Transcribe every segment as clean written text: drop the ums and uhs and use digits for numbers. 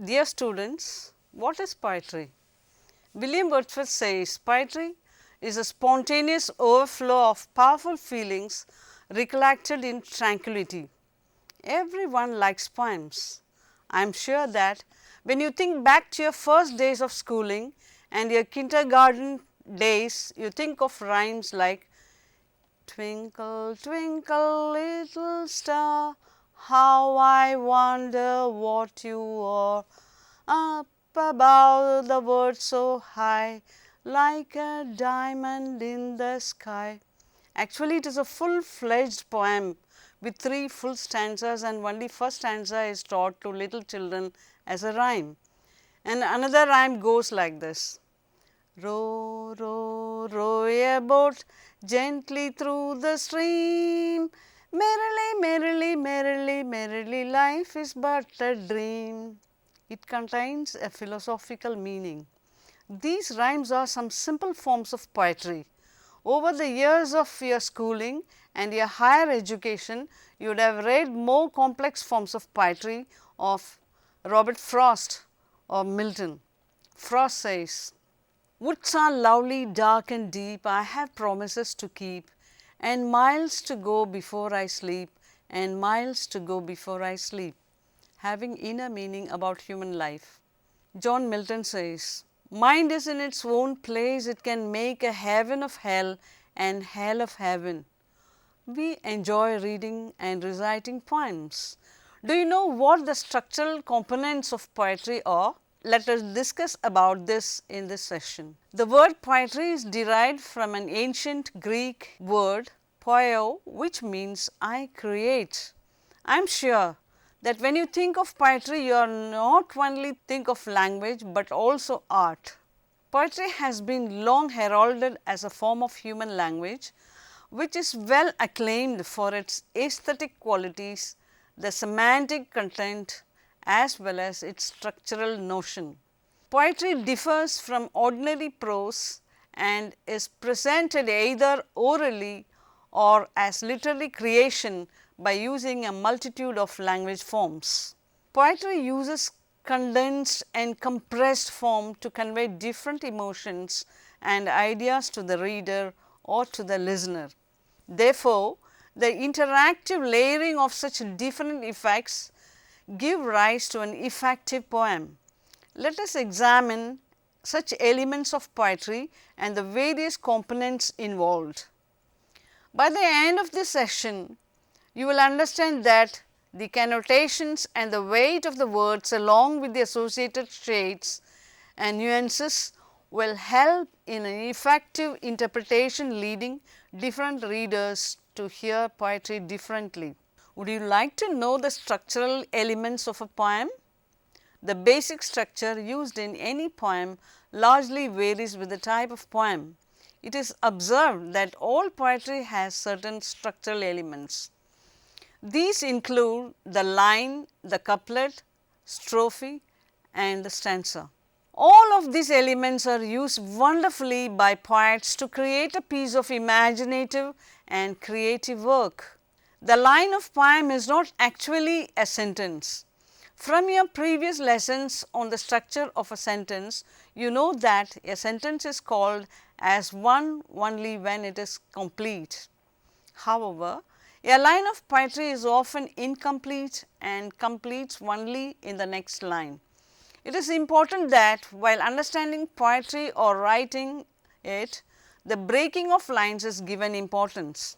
Dear students, what is poetry? William Wordsworth says poetry is a spontaneous overflow of powerful feelings recollected in tranquility. Everyone likes poems. I am sure that when you think back to your first days of schooling and your kindergarten days, you think of rhymes like twinkle, twinkle, little star, how I wonder what you are, up above the world so high, like a diamond in the sky. Actually, it is a full-fledged poem with 3 full stanzas, and only first stanza is taught to little children as a rhyme. And another rhyme goes like this: row, row, row a boat gently through the stream. Merrily, merrily, merrily, merrily, life is but a dream. It contains a philosophical meaning. These rhymes are some simple forms of poetry. Over the years of your schooling and your higher education, you would have read more complex forms of poetry of Robert Frost or Milton. Frost says, "Woods are lovely, dark and deep, I have promises to keep, and miles to go before I sleep, and miles to go before I sleep," having inner meaning about human life. John Milton says, "Mind is in its own place, it can make a heaven of hell and hell of heaven." We enjoy reading and reciting poems. Do you know what the structural components of poetry are? Let us discuss about this in this session. The word poetry is derived from an ancient Greek word poio, which means I create. I am sure that when you think of poetry, you are not only think of language, but also art. Poetry has been long heralded as a form of human language, which is well acclaimed for its aesthetic qualities, the semantic content, as well as its structural notion. Poetry differs from ordinary prose and is presented either orally or as literary creation by using a multitude of language forms. Poetry uses condensed and compressed form to convey different emotions and ideas to the reader or to the listener. Therefore, the interactive layering of such different effects give rise to an effective poem. Let us examine such elements of poetry and the various components involved. By the end of this session, you will understand that the connotations and the weight of the words along with the associated shades and nuances will help in an effective interpretation, leading different readers to hear poetry differently. Would you like to know the structural elements of a poem? The basic structure used in any poem largely varies with the type of poem. It is observed that all poetry has certain structural elements. These include the line, the couplet, strophe and the stanza. All of these elements are used wonderfully by poets to create a piece of imaginative and creative work. The line of poem is not actually a sentence. From your previous lessons on the structure of a sentence, you know that a sentence is called as one only when it is complete. However, a line of poetry is often incomplete and completes only in the next line. It is important that while understanding poetry or writing it, the breaking of lines is given importance.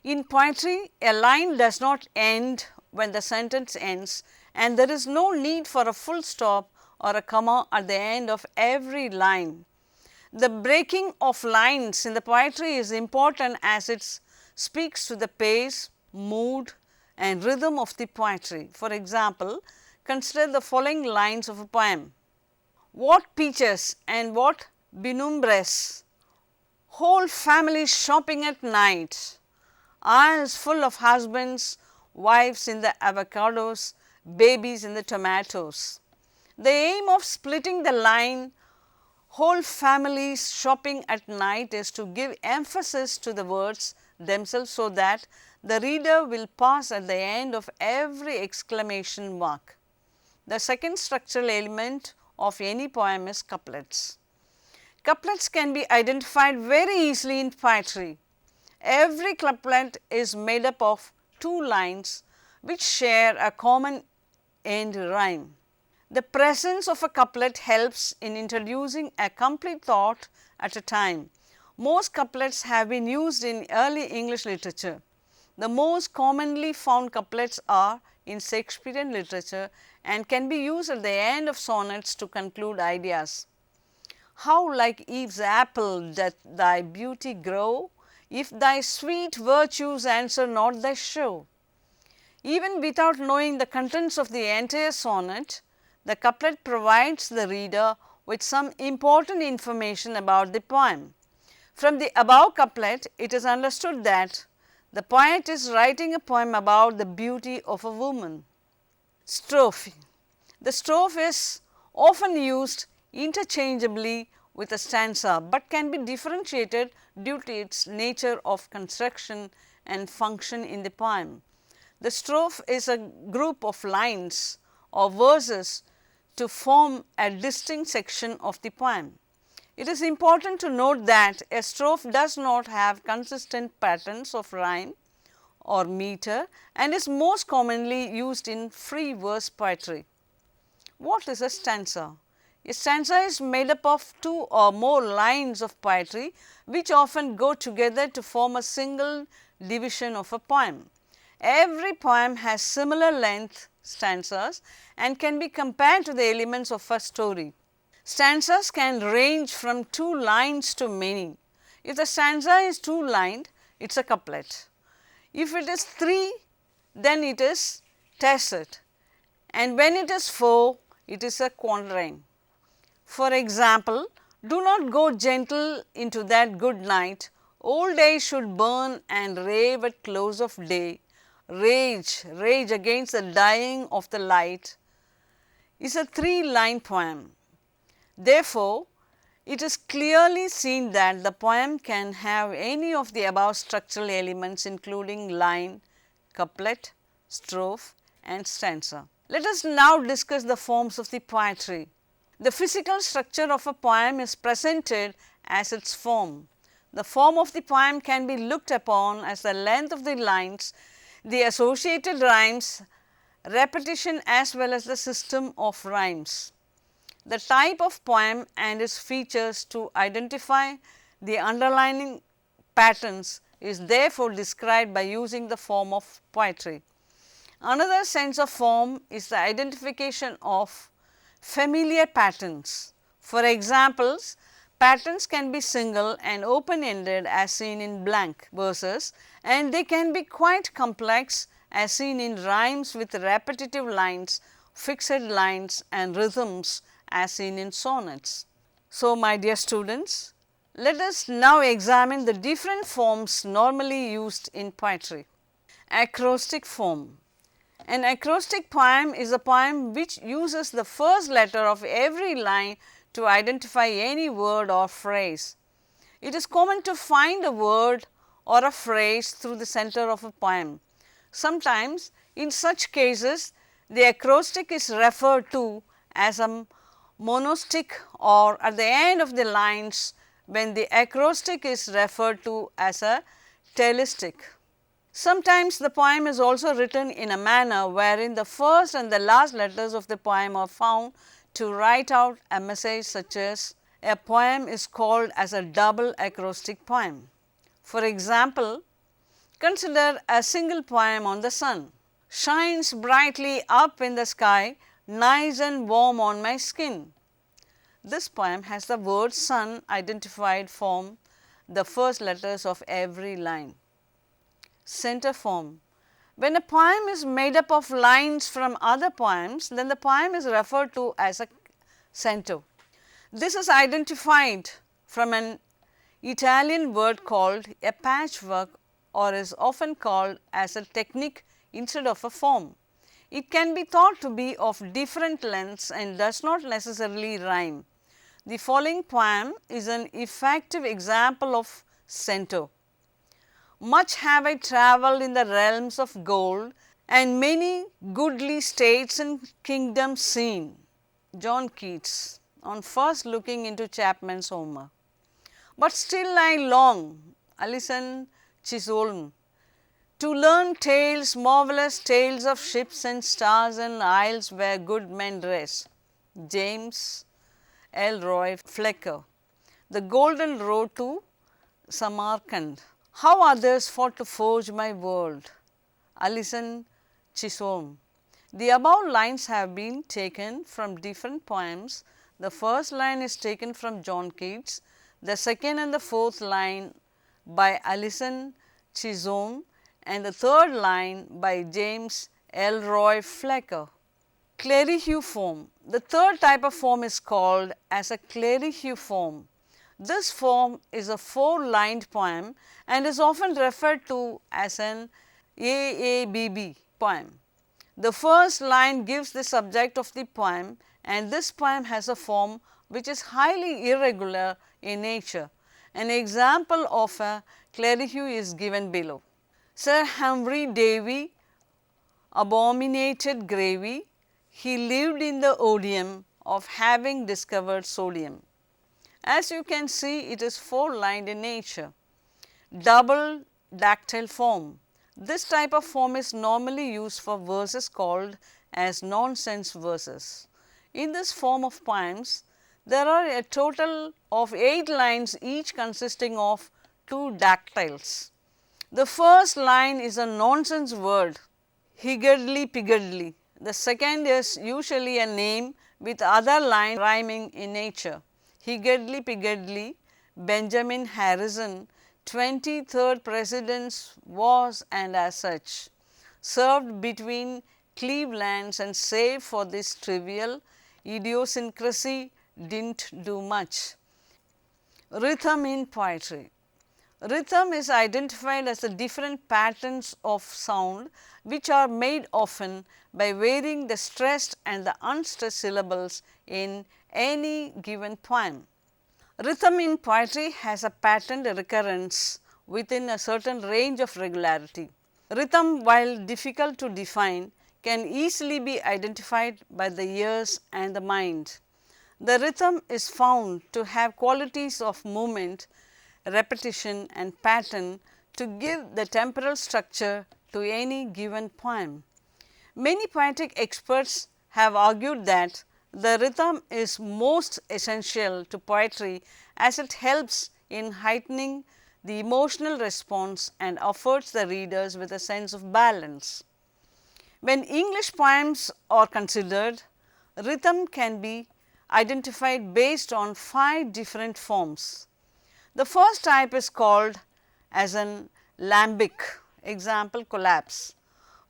In poetry, a line does not end when the sentence ends, and there is no need for a full stop or a comma at the end of every line. The breaking of lines in the poetry is important as it speaks to the pace, mood and rhythm of the poetry. For example, consider the following lines of a poem. What peaches and what benumbres, whole family shopping at night, aisles full of husbands, wives in the avocados, babies in the tomatoes. The aim of splitting the line whole families shopping at night is to give emphasis to the words themselves so that the reader will pause at the end of every exclamation mark. The second structural element of any poem is couplets. Couplets can be identified very easily in poetry. Every couplet is made up of two lines which share a common end rhyme. The presence of a couplet helps in introducing a complete thought at a time. Most couplets have been used in early English literature. The most commonly found couplets are in Shakespearean literature and can be used at the end of sonnets to conclude ideas. How like Eve's apple doth thy beauty grow, if thy sweet virtues answer not thy show. Even without knowing the contents of the entire sonnet, the couplet provides the reader with some important information about the poem. From the above couplet, it is understood that the poet is writing a poem about the beauty of a woman. Strophe. The strophe is often used interchangeably with a stanza, but can be differentiated due to its nature of construction and function in the poem. The strophe is a group of lines or verses to form a distinct section of the poem. It is important to note that a strophe does not have consistent patterns of rhyme or meter and is most commonly used in free verse poetry. What is a stanza? A stanza is made up of two or more lines of poetry which often go together to form a single division of a poem. Every poem has similar length stanzas and can be compared to the elements of a story. Stanzas can range from 2 lines to many. If the stanza is 2-lined, it is a couplet. If it is 3, then it is tacit, and when it is 4, it is a quatrain. For example, do not go gentle into that good night, old age should burn and rave at close of day, rage, rage against the dying of the light, is a 3-line poem. Therefore, it is clearly seen that the poem can have any of the above structural elements including line, couplet, strophe and stanza. Let us now discuss the forms of the poetry. The physical structure of a poem is presented as its form. The form of the poem can be looked upon as the length of the lines, the associated rhymes, repetition as well as the system of rhymes. The type of poem and its features to identify the underlying patterns is therefore described by using the form of poetry. Another sense of form is the identification of familiar patterns. For examples, patterns can be single and open-ended as seen in blank verses, and they can be quite complex as seen in rhymes with repetitive lines, fixed lines and rhythms as seen in sonnets. So, my dear students, let us now examine the different forms normally used in poetry. Acrostic form. An acrostic poem is a poem which uses the first letter of every line to identify any word or phrase. It is common to find a word or a phrase through the center of a poem. Sometimes, in such cases, the acrostic is referred to as a monostic, or at the end of the lines when the acrostic is referred to as a telistic. Sometimes the poem is also written in a manner wherein the first and the last letters of the poem are found to write out a message, such as a poem is called as a double acrostic poem. For example, consider a single poem on the sun. shines brightly up in the sky, nice and warm on my skin. This poem has the word sun identified from the first letters of every line. Center form. When a poem is made up of lines from other poems, then the poem is referred to as a center. This is identified from an Italian word called a patchwork, or is often called as a technique instead of a form. It can be thought to be of different lengths and does not necessarily rhyme. The following poem is an effective example of center. Much have I travelled in the realms of gold, and many goodly states and kingdoms seen. John Keats, on first looking into Chapman's Homer. But still I long, Alison Chisholm, to learn tales, marvellous tales of ships and stars and isles where good men rest. James Elroy Flecker. The Golden Road to Samarkand. How others fought to forge my world. Alison Chisholm. The above lines have been taken from different poems. The first line is taken from John Keats, the second and the fourth line by Alison Chisholm, and the third line by James Elroy Flecker. Clerihew The third type of form is called as a clerihew form. This form is a four-lined poem and is often referred to as an AABB poem. The first line gives the subject of the poem, and this poem has a form which is highly irregular in nature. An example of a clerihew is given below. Sir Humphrey Davy abominated gravy. He lived in the odium of having discovered sodium. As you can see, it is four-lined in nature. Double dactyl form. This type of form is normally used for verses called as nonsense verses. In this form of poems, there are a total of 8 lines, each consisting of 2 dactyls. The first line is a nonsense word, higgledy-piggledy. The second is usually a name with other line rhyming in nature. Higgledy-piggledy, Benjamin Harrison, 23rd President was and as such, served between Clevelands, and save for this trivial idiosyncrasy didn't do much. Rhythm in poetry. Rhythm is identified as the different patterns of sound which are made often by varying the stressed and the unstressed syllables in any given poem. Rhythm in poetry has a patterned recurrence within a certain range of regularity. Rhythm, while difficult to define, can easily be identified by the ears and the mind. The rhythm is found to have qualities of movement, repetition and pattern to give the temporal structure to any given poem. Many poetic experts have argued that the rhythm is most essential to poetry as it helps in heightening the emotional response and affords the readers with a sense of balance. When English poems are considered, rhythm can be identified based on 5 different forms. The first type is called as an lambic, example collapse,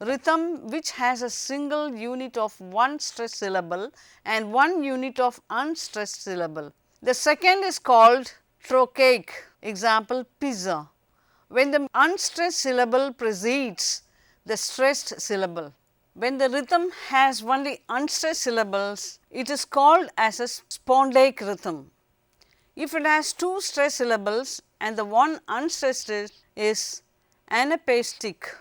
rhythm which has a single unit of one stressed syllable and one unit of unstressed syllable. The second is called trochaic, example pizza, when the unstressed syllable precedes the stressed syllable. When the rhythm has only unstressed syllables, it is called as a spondaic rhythm. If it has 2 stressed syllables and the one unstressed is anapaestic,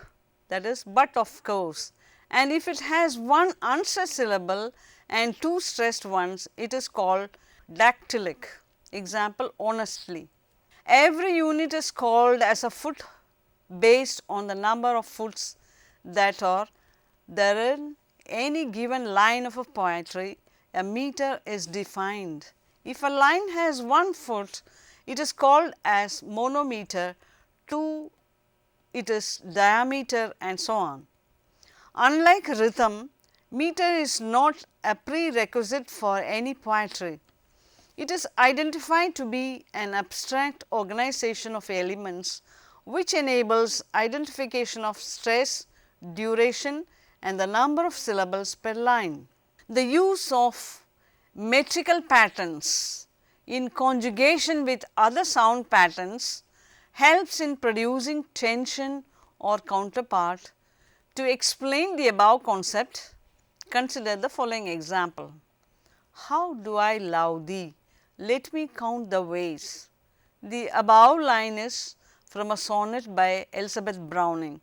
that is but of course, and if it has one unstressed syllable and 2 stressed ones, it is called dactylic, example honestly. Every unit is called as a foot based on the number of foots that are there in any given line of a poetry. A meter is defined. If a line has 1 foot, it is called as monometer, 2 it is diameter, and so on. Unlike rhythm, meter is not a prerequisite for any poetry. It is identified to be an abstract organization of elements which enables identification of stress, duration and the number of syllables per line. The use of metrical patterns in conjugation with other sound patterns helps in producing tension or counterpart. To explain the above concept, consider the following example. How do I love thee? Let me count the ways. The above line is from a sonnet by Elizabeth Browning.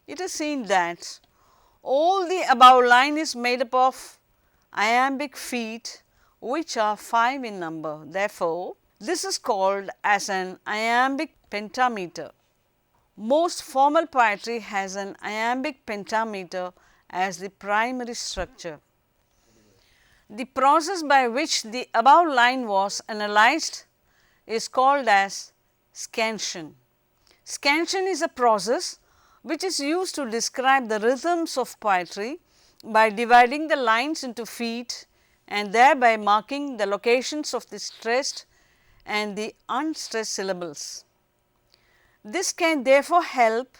It is seen that all the above line is made up of iambic feet which are 5 in number. Therefore, this is called as an iambic pentameter. Most formal poetry has an iambic pentameter as the primary structure. The process by which the above line was analyzed is called as scansion. Scansion is a process which is used to describe the rhythms of poetry by dividing the lines into feet and thereby marking the locations of the stressed and the unstressed syllables. This can therefore help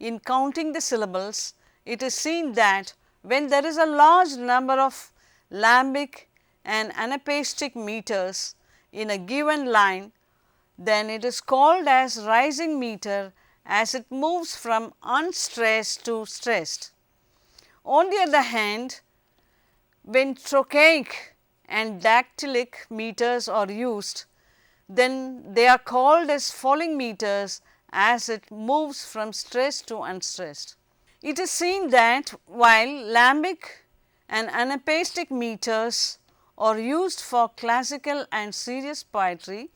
in counting the syllables. It is seen that when there is a large number of iambic and anapestic meters in a given line, then it is called as rising meter as it moves from unstressed to stressed. On the other hand, when trochaic and dactylic meters are used, then they are called as falling meters as it moves from stressed to unstressed. It is seen that while iambic and anapestic meters are used for classical and serious poetry,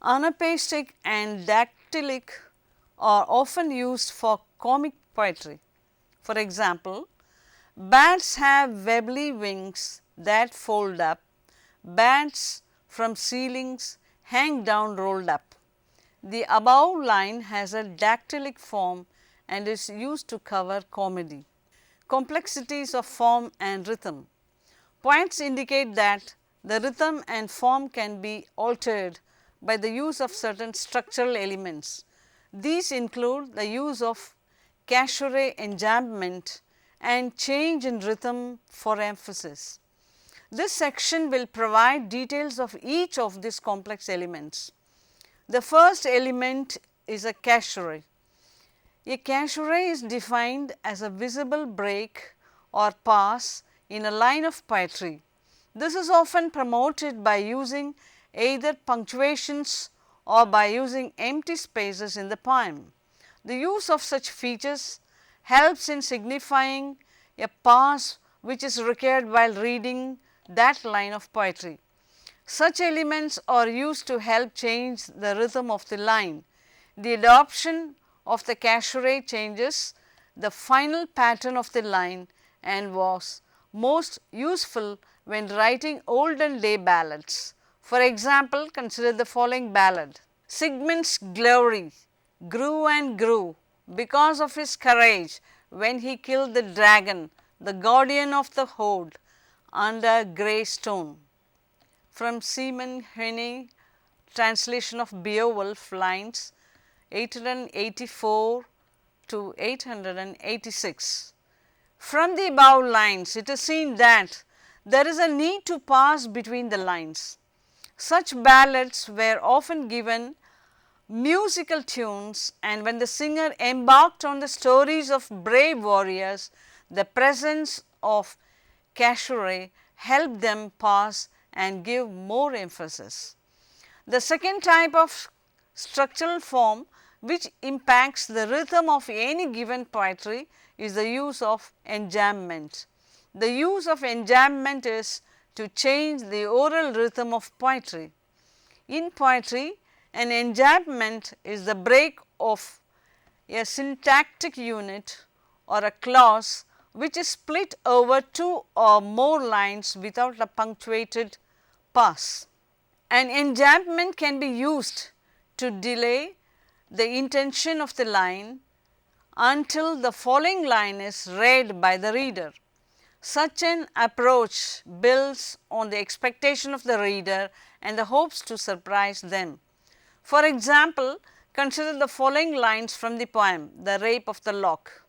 anapestic and dactylic are often used for comic poetry. For example, bats have webbly wings that fold up, bats from ceilings hang down rolled up. The above line has a dactylic form and is used to cover comedy. Complexities of form and rhythm. Points indicate that the rhythm and form can be altered by the use of certain structural elements. These include the use of cassure enjambment and change in rhythm for emphasis. This section will provide details of each of these complex elements. The first element is a cassure. A cassure is defined as a visible break or pass in a line of poetry. This is often promoted by using either punctuations or by using empty spaces in the poem. The use of such features helps in signifying a pause which is required while reading that line of poetry. Such elements are used to help change the rhythm of the line. The adoption of the cassure changes the final pattern of the line and was most useful when writing olden day ballads. For example, consider the following ballad. Sigmund's glory grew and grew because of his courage when he killed the dragon, the guardian of the hoard, under grey stone. From Simon Henney, translation of Beowulf, lines 884 to 886. From the above lines, it is seen that there is a need to pass between the lines. Such ballads were often given musical tunes, and when the singer embarked on the stories of brave warriors, the presence of cassure helped them pass and give more emphasis. The second type of structural form which impacts the rhythm of any given poetry is the use of enjambment. The use of enjambment is to change the oral rhythm of poetry. In poetry, an enjambment is the break of a syntactic unit or a clause which is split over two or more lines without a punctuated pass. An enjambment can be used to delay the intention of the line until the following line is read by the reader. Such an approach builds on the expectation of the reader and the hopes to surprise them. For example, consider the following lines from the poem, The Rape of the Lock.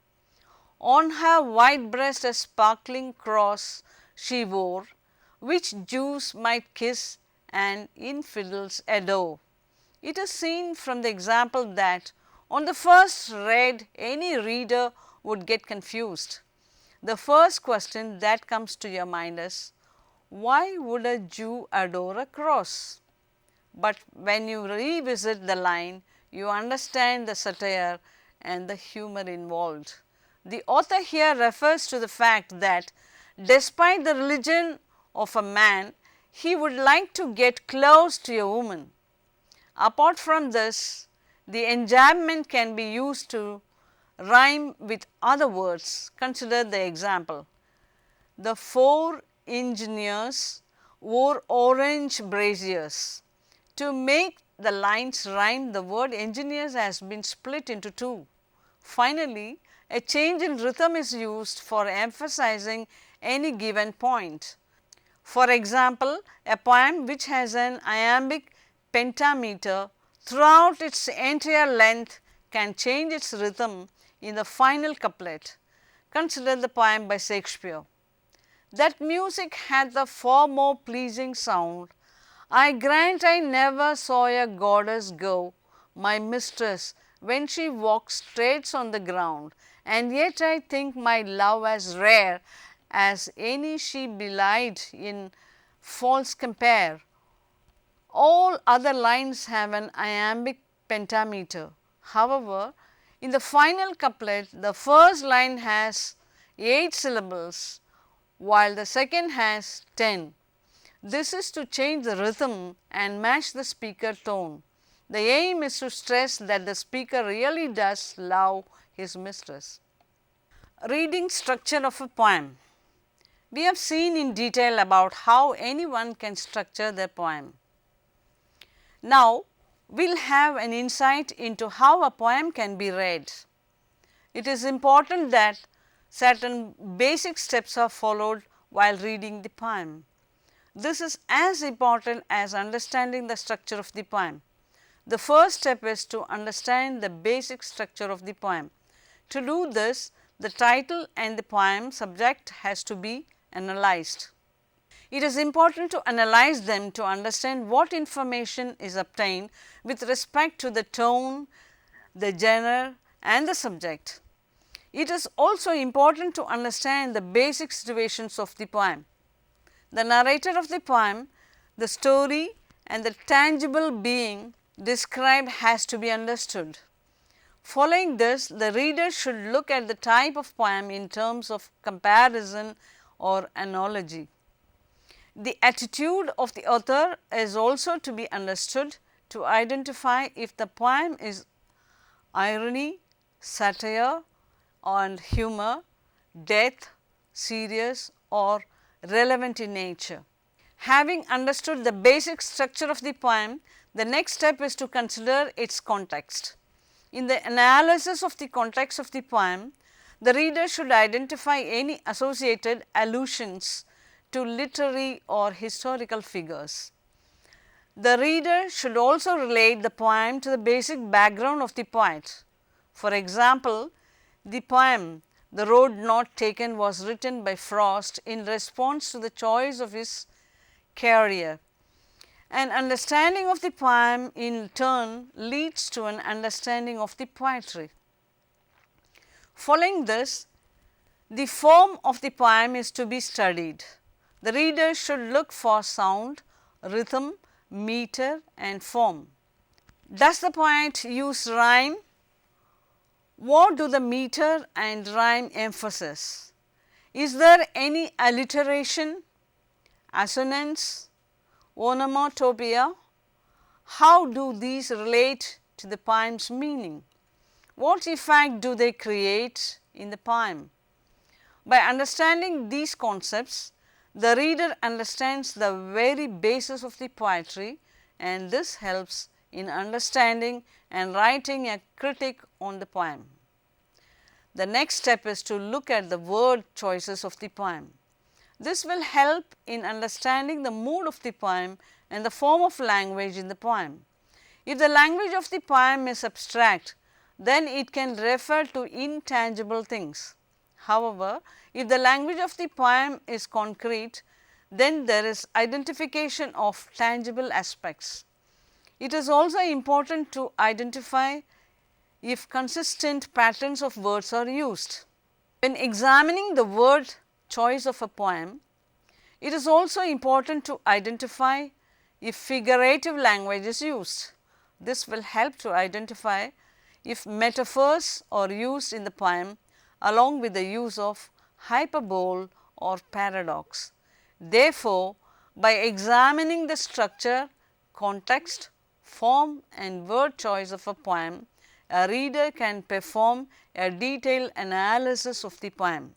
On her white breast a sparkling cross she wore, which Jews might kiss and infidels adore. It is seen from the example that on the first read any reader would get confused. The first question that comes to your mind is, why would a Jew adore a cross? But when you revisit the line, you understand the satire and the humor involved. The author here refers to the fact that despite the religion of a man, he would like to get close to a woman. Apart from this, the enjambment can be used to rhyme with other words. Consider the example. The four engineers wore orange braziers. To make the lines rhyme, the word engineers has been split into two. Finally, a change in rhythm is used for emphasizing any given point. For example, a poem which has an iambic pentameter throughout its entire length can change its rhythm in the final couplet. Consider the poem by Shakespeare. That music hath a far more pleasing sound. I grant I never saw a goddess go, my mistress, when she walks treads on the ground, and yet I think my love as rare as any she belied in false compare. All other lines have an iambic pentameter. However, in the final couplet, the first line has 8 syllables, while the second has 10. This is to change the rhythm and match the speaker tone. The aim is to stress that the speaker really does love his mistress. Reading structure of a poem. We have seen in detail about how anyone can structure their poem. Now, we will have an insight into how a poem can be read. It is important that certain basic steps are followed while reading the poem. This is as important as understanding the structure of the poem. The first step is to understand the basic structure of the poem. To do this, the title and the poem subject has to be analyzed. It is important to analyze them to understand what information is obtained with respect to the tone, the genre and the subject. It is also important to understand the basic situations of the poem. The narrator of the poem, the story and the tangible being described has to be understood. Following this, the reader should look at the type of poem in terms of comparison or analogy. The attitude of the author is also to be understood to identify if the poem is irony, satire and humor, death, serious or relevant in nature. Having understood the basic structure of the poem, the next step is to consider its context. In the analysis of the context of the poem, the reader should identify any associated allusions to literary or historical figures. The reader should also relate the poem to the basic background of the poet. For example, the poem The Road Not Taken was written by Frost in response to the choice of his career. An understanding of the poem in turn leads to an understanding of the poetry. Following this, the form of the poem is to be studied. The reader should look for sound, rhythm, meter and form. Does the poet use rhyme? What do the meter and rhyme emphasize? Is there any alliteration, assonance, onomatopoeia? How do these relate to the poem's meaning? What effect do they create in the poem? By understanding these concepts, the reader understands the very basis of the poetry, and this helps in understanding and writing a critique on the poem. The next step is to look at the word choices of the poem. This will help in understanding the mood of the poem and the form of language in the poem. If the language of the poem is abstract, then it can refer to intangible things. However, if the language of the poem is concrete, then there is identification of tangible aspects. It is also important to identify if consistent patterns of words are used. When examining the word choice of a poem, it is also important to identify if figurative language is used. This will help to identify if metaphors are used in the poem along with the use of hyperbole or paradox. Therefore, by examining the structure, context, form and word choice of a poem, a reader can perform a detailed analysis of the poem.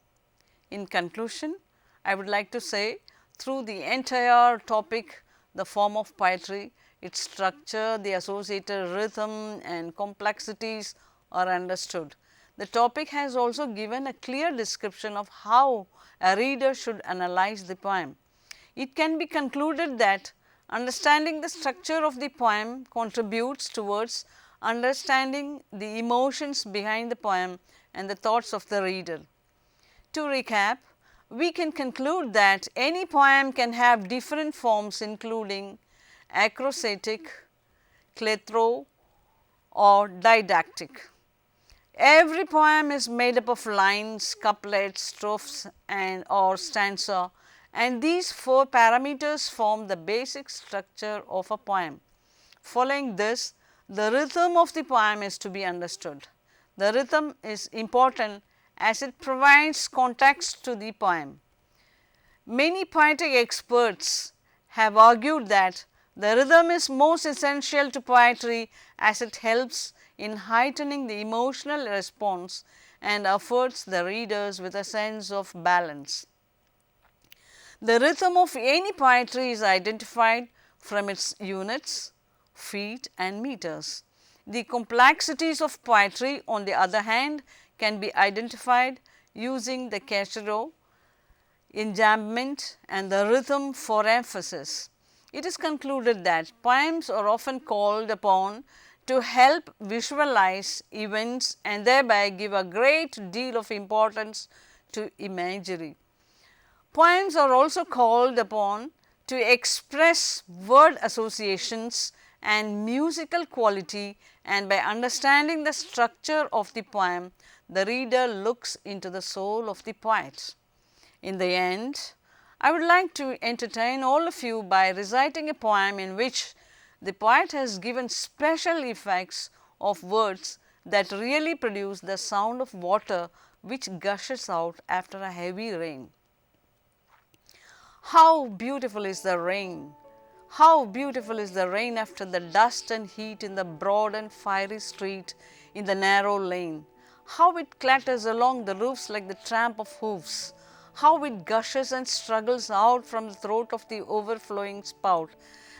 In conclusion, I would like to say, through the entire topic, the form of poetry, its structure, the associated rhythm and complexities are understood. The topic has also given a clear description of how a reader should analyze the poem. It can be concluded that understanding the structure of the poem contributes towards understanding the emotions behind the poem and the thoughts of the reader. To recap, we can conclude that any poem can have different forms including acrostic, clethro or didactic. Every poem is made up of lines, couplets, strophes and or stanza, and these four parameters form the basic structure of a poem. Following this, the rhythm of the poem is to be understood. The rhythm is important as it provides context to the poem. Many poetic experts have argued that the rhythm is most essential to poetry as it helps in heightening the emotional response and affords the readers with a sense of balance. The rhythm of any poetry is identified from its units, feet and meters. The complexities of poetry, on the other hand, can be identified using the caissero, enjambment and the rhythm for emphasis. It is concluded that poems are often called upon to help visualize events and thereby give a great deal of importance to imagery. Poems are also called upon to express word associations and musical quality, and by understanding the structure of the poem, the reader looks into the soul of the poet. In the end, I would like to entertain all of you by reciting a poem in which the poet has given special effects of words that really produce the sound of water which gushes out after a heavy rain. How beautiful is the rain! How beautiful is the rain after the dust and heat in the broad and fiery street in the narrow lane. How it clatters along the roofs like the tramp of hoofs. How it gushes and struggles out from the throat of the overflowing spout.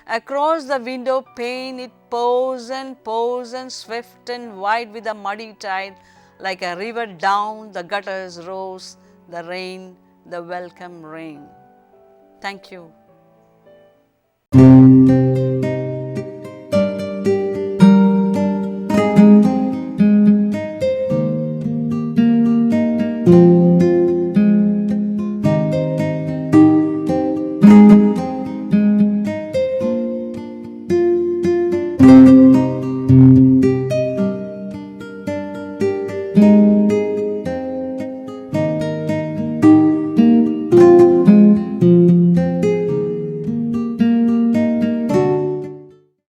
Across the window pane it pours and swift and wide with a muddy tide, like a river down the gutters roars the rain, the welcome rain. Thank you.